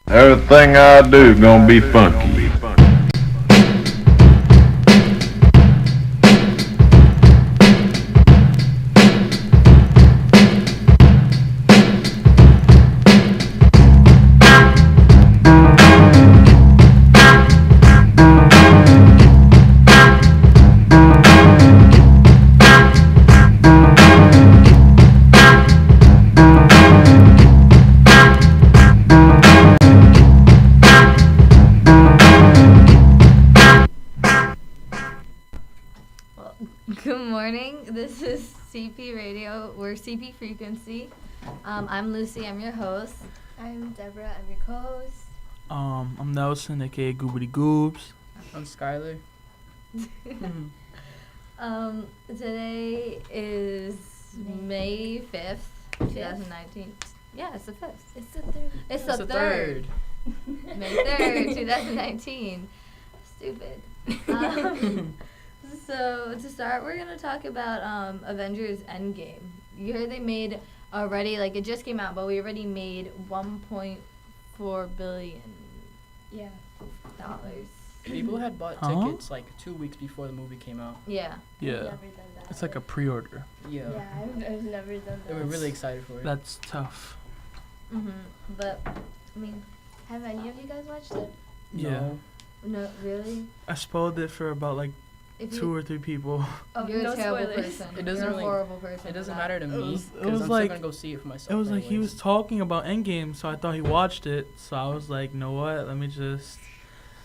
Everything I do gonna be funky. Good morning. This is CP Radio. We're CP Frequency. I'm Lucy. I'm your host. I'm Deborah. I'm your co-host. I'm Nelson, aka Goobity Goobs. I'm Skylar. Today is May 5th, 2019. Yeah, it's the 5th. It's the third. It's the 3rd. May 3rd, 2019. Stupid. So to start, we're gonna talk about Avengers Endgame. You heard they made already, like it just came out, but we already made $1.4 billion. Yeah. People had bought tickets like 2 weeks before the movie came out. Yeah. Yeah. I've never done that. It's like a pre-order. Yeah. Yeah, I've never done that. They were really excited for it. That's tough. But I mean, Have any of you guys watched it? Yeah. no, really. I spoiled it for about like If 2 or 3 people. Oh, you're no a terrible spoilers. person. It doesn't you're really- a horrible person. It doesn't for matter that. to It me was because I'm like- still gonna go see it for myself. It was like he anyways. was talking about Endgame, so I thought he watched it. So I was like, you know what? Let me just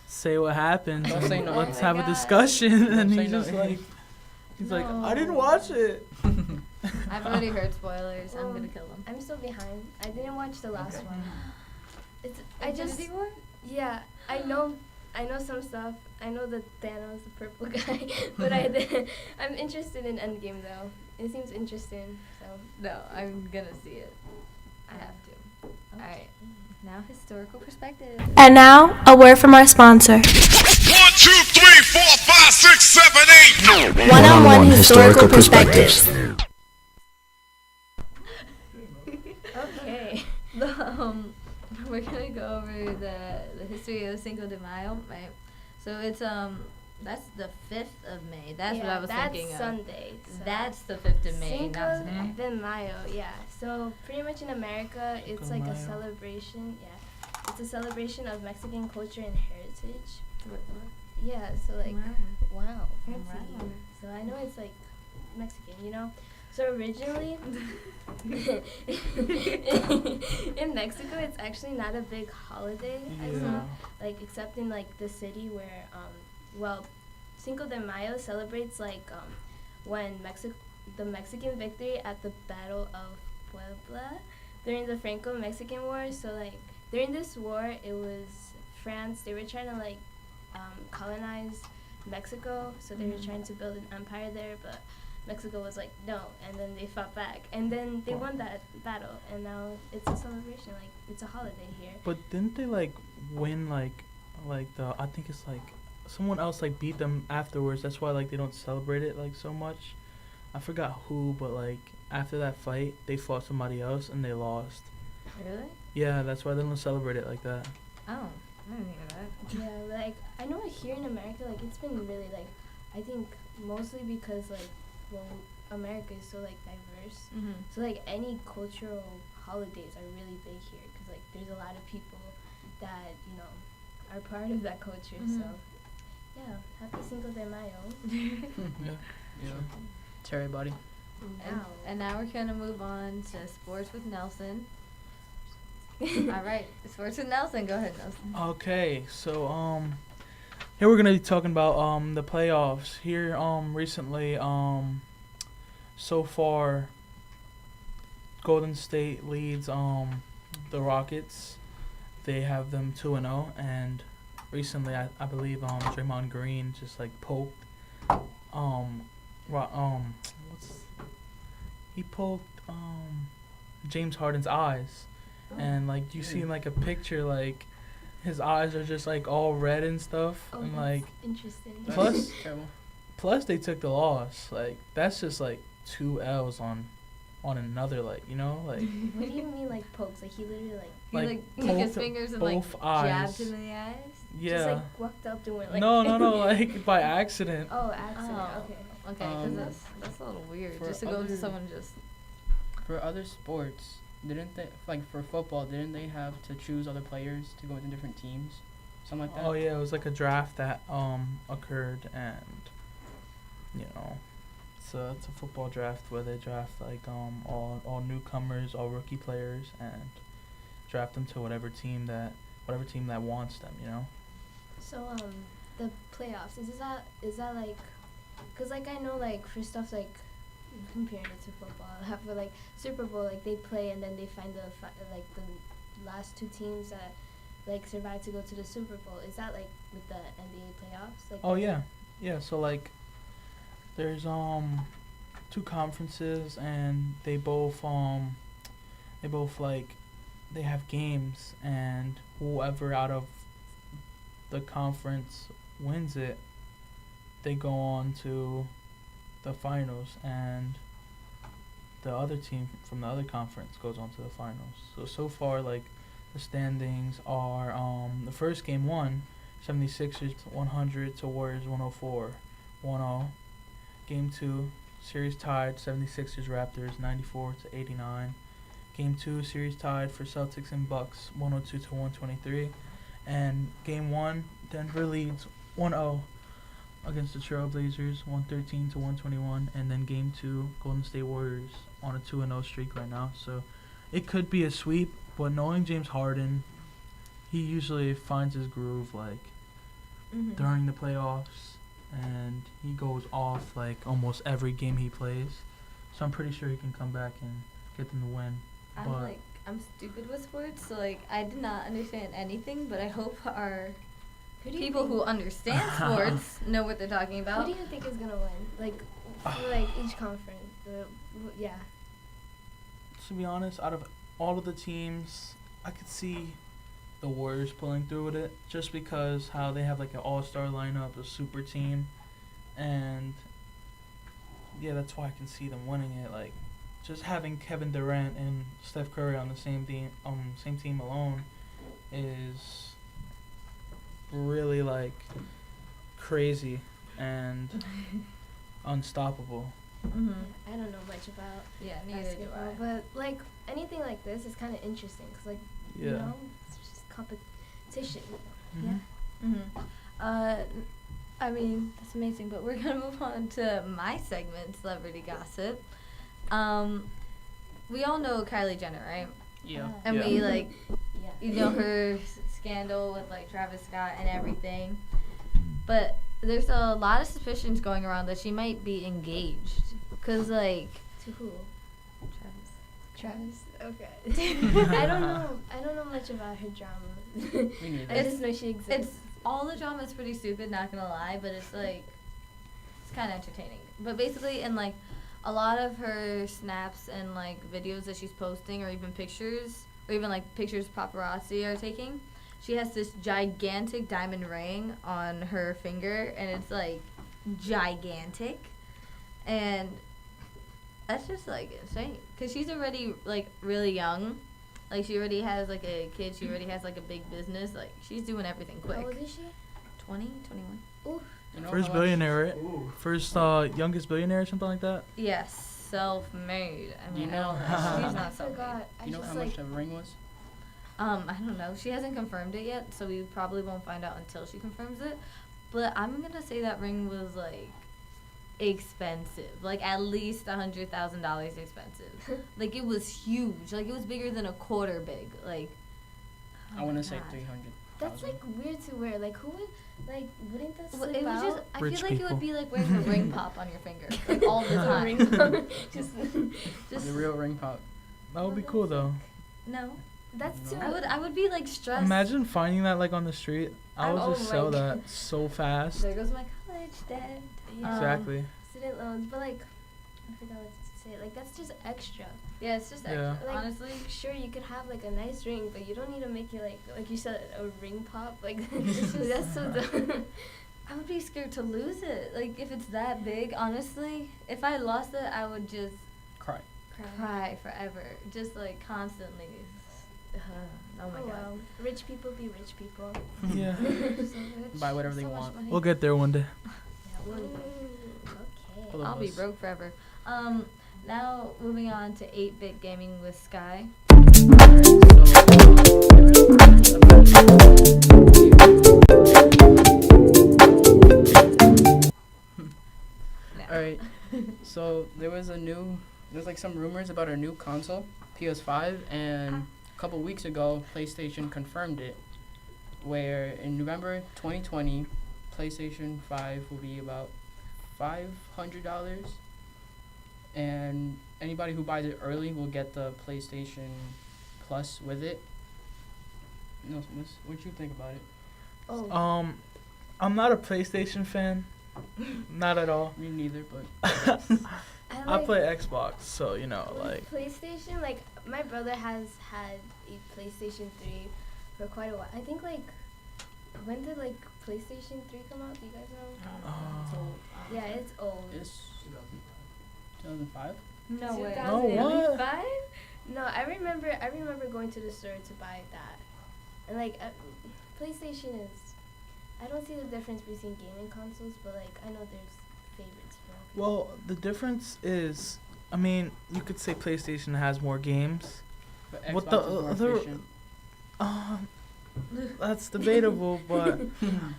say what happened. Don't say no. Let's Oh my have a God. discussion. Don't And say he's no. just like, he's like, No. I didn't watch it. I've already heard spoilers. I'm Well, gonna kill them. I'm still behind. I didn't watch the last one. I just Infinity War? yeah. I know some stuff. I know that Thanos, the purple guy, but I'm interested in Endgame though. It seems interesting. So No, I'm gonna see it. I have to. Alright. Now historical perspective. And now, a word from our sponsor. 1, 2, 3, 4, 5, 6, 7, 8. One-on-one historical perspectives. okay. We're gonna go over the history of Cinco de Mayo, right? So it's that's the 5th of May. That's what I was thinking That's of. Sunday. So. That's the 5th of May, Cinco not today. de Mayo, yeah. So pretty much in America, it's Cinco like de a Mayo. celebration. Yeah, it's a celebration of Mexican culture and heritage. Yeah, so like, wow, fancy. Wow. So I know it's like Mexican, you know. So originally, in Mexico, it's actually not a big holiday. I saw, like except in like the city where, well, Cinco de Mayo celebrates like when the Mexican victory at the Battle of Puebla during the Franco-Mexican War. So like during this war, it was France. They were trying to like colonize Mexico, so they were trying to build an empire there, but Mexico was like no, and then they fought back, and then they won that battle, and now it's a celebration, like it's a holiday here. But didn't they like win like the I think it's like someone else like beat them afterwards. That's why like they don't celebrate it like so much. I forgot who, but like after that fight they fought somebody else and they lost. Really? Yeah, that's why they don't celebrate it like that. Oh, I didn't hear that. Yeah, like I know here in America, like it's been really like I think mostly because like well America is so like diverse. So like any cultural holidays are really big here because like there's a lot of people that you know are part of that culture. So yeah, happy Cinco de Mayo. Yeah. To everybody. And now we're gonna move on to sports with Nelson. All right, sports with Nelson. Go ahead, Nelson. Okay, so here we're gonna be talking about the playoffs here recently so far Golden State leads the Rockets. They have them 2-0, and recently I believe Draymond Green just like poked he poked James Harden's eyes. And like you see in like a picture, like his eyes are just like all red and stuff. Oh, And that's like interesting. Plus- Terrible. plus they took the loss. Like that's just like 2 L's on on another leg, you know, like What do you mean like pokes? Like he literally like He Like, like took his poked fingers and like both eyes. jabbed him in the eyes. yeah. just like walked up to it like No, like by accident. Oh, accident. Oh. Okay. Okay, because that's a little weird. for Just to go to other- someone just. For other sports, didn't they, like for football, didn't they have to choose other players to go into different teams? Something like that? Oh yeah, it was like a draft that occurred, and you know, it's a football draft where they draft like all newcomers, all rookie players, and draft them to whatever team that wants them, you know. So the playoffs is that like, cause like I know like for stuff like comparing it to football, for like Super Bowl, like they play and then they find like the last two teams that like survive to go to the Super Bowl. Is that like with the NBA playoffs? Like Oh yeah, so like there's two conferences, and they both like they have games, and whoever out of the conference wins it, they go on to the finals, and the other team from the other conference goes on to the finals. So far, like, the standings are the first game won 76ers 100 to Warriors 104 1-0. Game 2 series tied 76ers Raptors 94 to 89. Game 2 series tied for Celtics and Bucks 102 to 123. And game 1 Denver leads 1-0 against the Trailblazers 113 to 121. And then game 2 Golden State Warriors on a 2-0 streak right now. So it could be a sweep, but knowing James Harden, he usually finds his groove like during the playoffs, and he goes off like almost every game he plays. So I'm pretty sure he can come back and get them to win. I'm stupid with sports, so like I did not understand anything, but I hope our people who understand sports know what they're talking about. Who do you think is gonna win? Like for like each conference. Yeah. To be honest, out of all of the teams, I could see the Warriors pulling through with it, just because how they have like an all-star lineup, a super team, and yeah, that's why I can see them winning it. Like, just having Kevin Durant and Steph Curry on the same team alone is really like crazy and unstoppable. I don't know much about Neither do basketball, I. but like anything like this is kind of interesting because like you Yeah. know it's just competition. I mean, that's amazing, but we're gonna move on to my segment, Celebrity Gossip. We all know Kylie Jenner, right? Yeah. And Yeah. we like, Yeah. you know, her scandal with like Travis Scott and everything. But there's a lot of suspicions going around that she might be engaged. Cause like, To who? Travis. Okay. I don't know much about her drama. Me neither. I just know she exists. It's all the drama is pretty stupid, not gonna lie, but it's like it's kind of entertaining. But basically, in like a lot of her snaps and like videos that she's posting, or even pictures, or even like pictures paparazzi are taking, she has this gigantic diamond ring on her finger, and it's like gigantic, and that's just like insane. Cause she's already like really young. Like, she already has, like, a kid. She already has, like, a big business. Like, she's doing everything quick. How old is she? 20, 21? Ooh. You know First how billionaire, right? Ooh. First youngest billionaire or something like that? Yes, self-made. I Do you mean, know- she's I not self-made. forgot. You know how much the ring was? I don't know. She hasn't confirmed it yet, so we probably won't find out until she confirms it. But I'm going to say that ring was, like, expensive. Like, at least $100,000 expensive. Like, it was huge. Like, it was bigger than a quarter big. Like, I want to say God. 300. That's like weird to wear. Like who would like wouldn't that Well, slip it was out? just, I Rich feel like it people. would be like wearing a ring pop on your finger, like all the A time. ring pop. just The real ring pop. That would be cool though. No, that's too. I would be like stressed. Imagine finding that like on the street. I would Oh just my sell God. that so fast. There goes my college debt. Yeah. Exactly. Student loans, but like I forgot what to say. Like that's just extra. Yeah, it's just Yeah. extra. Like, Honestly, sure you could have like a nice ring, but you don't need to make it like you said a ring pop. Like It's just- that's so dumb. I would be scared to lose it. Like if it's that big, honestly, if I lost it, I would just Cry. cry forever, just like constantly. Oh my god. Well, rich people be rich people. Yeah. So rich, Buy whatever they so much want. money. We'll get there one day. Yeah, Okay. All of I'll be us. broke forever. Now moving on to 8-bit gaming with Sky. Alright, so there's like some rumors about our new console, PS5, and a couple weeks ago, PlayStation confirmed it, where in November 2020, PlayStation 5 will be about $500, and anybody who buys it early will get the PlayStation Plus with it. No, what you think about it? Oh. I'm not a PlayStation fan. Not at all. Me neither, but I play Xbox, so you know, with like. PlayStation, like my brother has had a PlayStation 3 for quite a while. I think like when did like PlayStation 3 come out? Do you guys know? Yeah, it's old. it's 2005. No way. No, what? 2005? No, I remember going to the store to buy that, and like PlayStation is. I don't see the difference between gaming consoles, but like I know there's favorites for all Well, the difference is, I mean, you could say PlayStation has more games. But What Xbox the is more other- efficient. That's debatable, but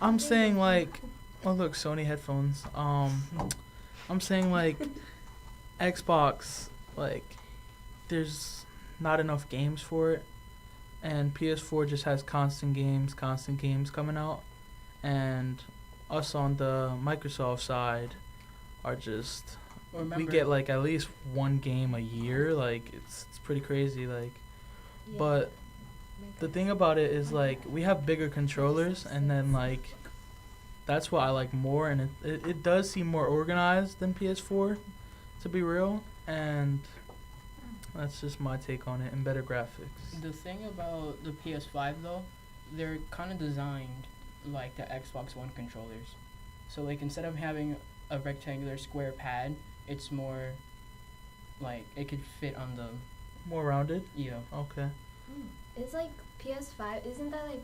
I'm saying like, oh look, Sony headphones. I'm saying like, Xbox, like, there's not enough games for it, and PS4 just has constant games coming out, and us on the Microsoft side are just we get like at least one game a year. Like it's pretty crazy. Like, Yeah. but the thing about it is like we have bigger controllers, and then like that's what I like more, and it does seem more organized than PS4, to be real, and that's just my take on it, and better graphics. The thing about the PS5 though, they're kind of designed like the Xbox One controllers. So like instead of having a rectangular square pad, it's more like it could fit on the More rounded. Okay. It's like PS5. Isn't that like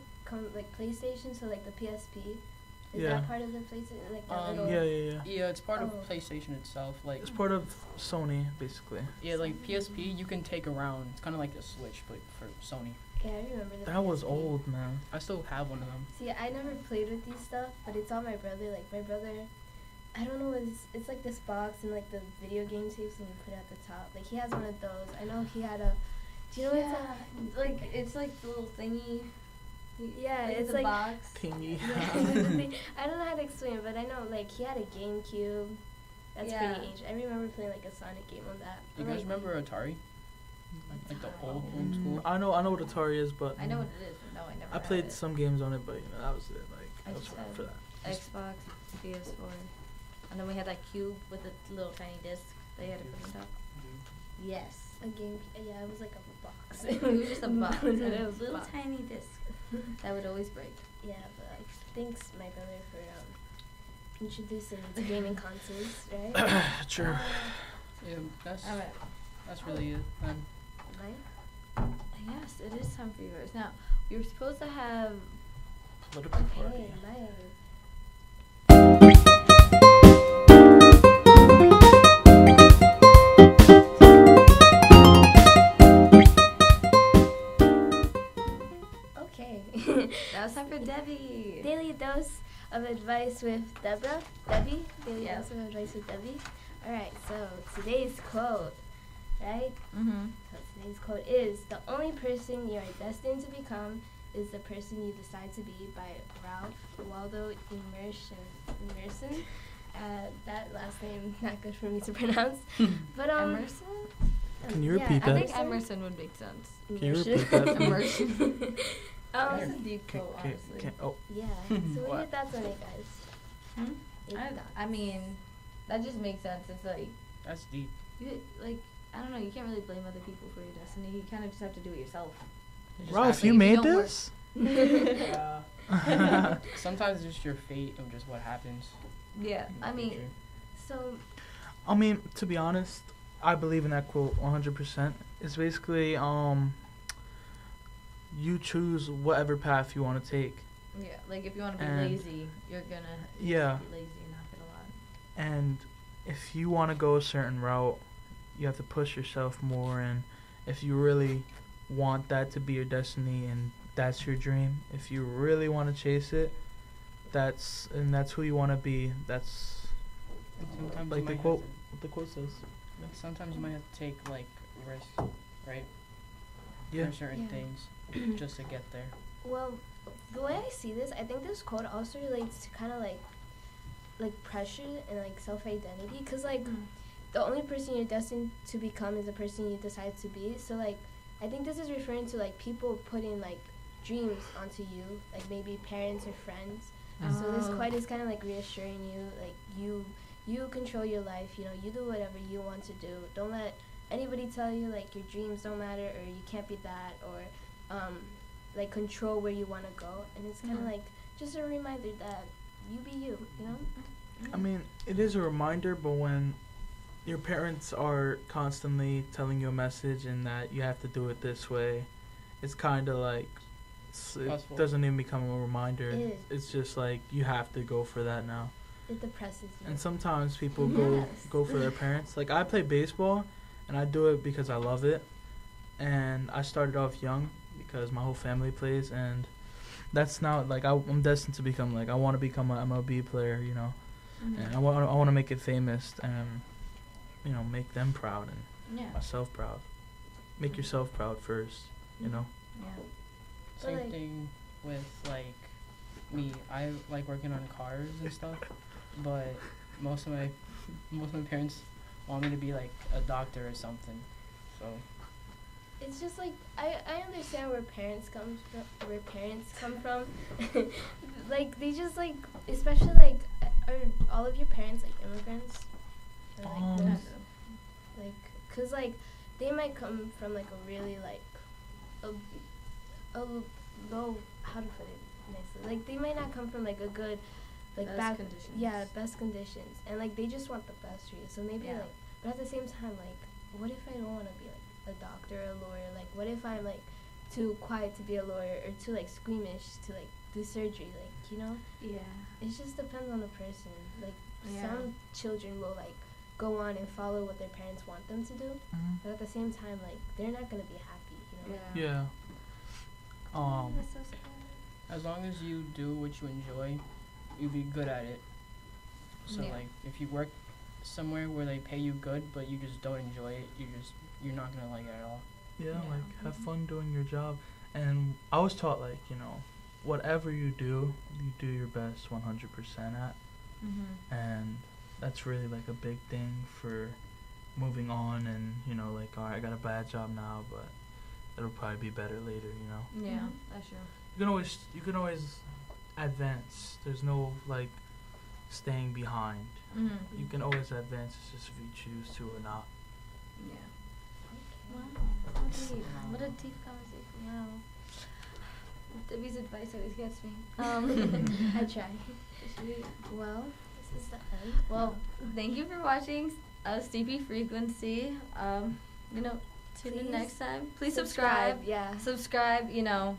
PlayStation? So like the PSP. Is Yeah. that part of the PlayStation? Like that little. Yeah. Yeah, it's part of Oh. PlayStation itself. Like It's part of Sony, basically. yeah, like PSP you can take around. It's kind of like the Switch, but for Sony. Yeah, I remember the That was PSP. old, man. I still have one of them. See, I never played with these stuff, but it's all my brother. Like my brother, I don't know. It's like this box and like the video game tapes, and you put it at the top. Like he has one of those. I know he had a. Do you know what it's like the little thingy. Yeah, Like it's the like. box. Thingy. I don't know how to explain it, but I know like he had a GameCube. That's Yeah. pretty ancient. I remember playing like a Sonic game on that. Do you But, guys like, remember Atari? Like the old school. I know what Atari is, but I know what it is, but no, I never. I had played it. some games on it, but you know that was it. Like I that was just around had for that. Xbox, PS4, and then we had that cube with the little tiny disc that you had to put on top. Yes. a game. Yeah, it was like a box. It was just a box, and It it was was a little box. tiny disc that would always break. Yeah, but thanks, my brother, for introducing me to gaming consoles, right? Sure. Yeah, that's All right. that's really it. And Mine? Yes, it is time for yours. Now, we were supposed to have. Political party. Hey, mine. Okay. That was time for Debbie. Daily dose of advice with Debbie. Daily Yeah. dose of advice with Debbie. All right. So today's quote, right? Mm-hmm. So today's quote is: "The only person you are destined to become is the person you decide to be," by Ralph Waldo Emerson. That last name not good for me to pronounce, but Emerson? Can you repeat I that? think Emerson would make sense. Can you repeat that? Immersion. Um, That's a deep quote, honestly. Oh, yeah. So what are your What? thoughts on it, guys? Hmm? Your thoughts. I mean, that just makes sense. It's like, that's deep. I don't know, you can't really blame other people for your destiny. You kind of just have to do it yourself. It just Ralph, happens. you If made don't work- this? Sometimes it's just your fate of just what happens. Yeah, in the I mean, future. So I mean, to be honest, I believe in that quote 100%. It's basically you choose whatever path you want to take. Yeah, like if you want to be And- lazy, you're gonna Yeah. be lazy and not get a lot. And if you want to go a certain route, you have to push yourself more. And if you really want that to be your destiny and that's your dream, if you really want to chase it, that's who you want to be. That's Sometimes like you the might quote. Have What the quote says. to, like, sometimes you might have to take like risk, right? Yeah. For certain Yeah. things, just to get there. Well, the way I see this, I think this quote also relates to kind of like pressure and like self-identity, because like the only person you're destined to become is the person you decide to be. So like I think this is referring to like people putting like dreams onto you, like maybe parents or friends. So this quote is kind of like reassuring you, like you control your life, you know, you do whatever you want to do. Don't let anybody tell you like your dreams don't matter or you can't be that, or like control where you want to go. And it's kind of like just a reminder that you be you know? I mean, it is a reminder, but when your parents are constantly telling you a message and that you have to do it this way, it's kind of like it Stressful. doesn't even become a reminder. It is. It's just like you have to go for that now. It depresses you. And sometimes people Yes. go for their parents. Like I play baseball, and I do it because I love it. And I started off young because my whole family plays, and that's now like I'm destined to become like I want to become an MLB player, you know. And I want to make it famous and you know make them proud and Yeah. myself proud. Make yourself proud first, you know. Yeah. Same like- thing with like me. I like working on cars and stuff, but most of my parents want me to be like a doctor or something. So It's just like I understand where parents come from. Like they just like, especially like, are all of your parents like immigrants? Or, like, Um, like, cause like they might come from like a really like a low, how to put it nicely, like they might not come from like a good like Best conditions. Yeah, best conditions, and like they just want the best for you. So maybe Yeah. like, but at the same time, like, what if I don't want to be like a doctor or a lawyer? Like, what if I'm like too quiet to be a lawyer or too like squeamish to like do surgery? Like, you know, Yeah. it just depends on the person. Like, Yeah. some children will like go on and follow what their parents want them to do, but at the same time, like, they're not gonna be happy. You know. Yeah. Yeah. That's so sad. as long as you do what you enjoy, you'll be good at it. So Yeah. like if you work somewhere where they pay you good but you just don't enjoy it, you're not gonna like it at all. Yeah, Yeah. like have fun doing your job. And I was taught like, you know, whatever you do your best 100% at. And that's really like a big thing for moving on and, you know, like, all right, I got a bad job now, but it'll probably be better later, you know. Yeah. That's true. You can always advance. There's no like staying behind. You can always advance. It's just if you choose to or not. Yeah. Wow. How deep. What a deep conversation. Wow. Debbie's advice always gets me. I try. Well, this is the end. Well, thank you for watching Steepy Frequency. You know, tune in Please next time. Please subscribe. Yeah. Subscribe, you know.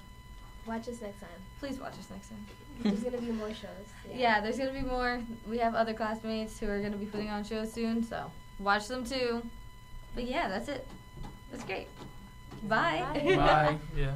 Watch us next time. Please watch us next time. There's gonna be more shows. Yeah, there's going to be more. We have other classmates who are going to be putting on shows soon, so watch them too. But yeah, that's it. That's great. Bye. Bye. Bye. Yeah.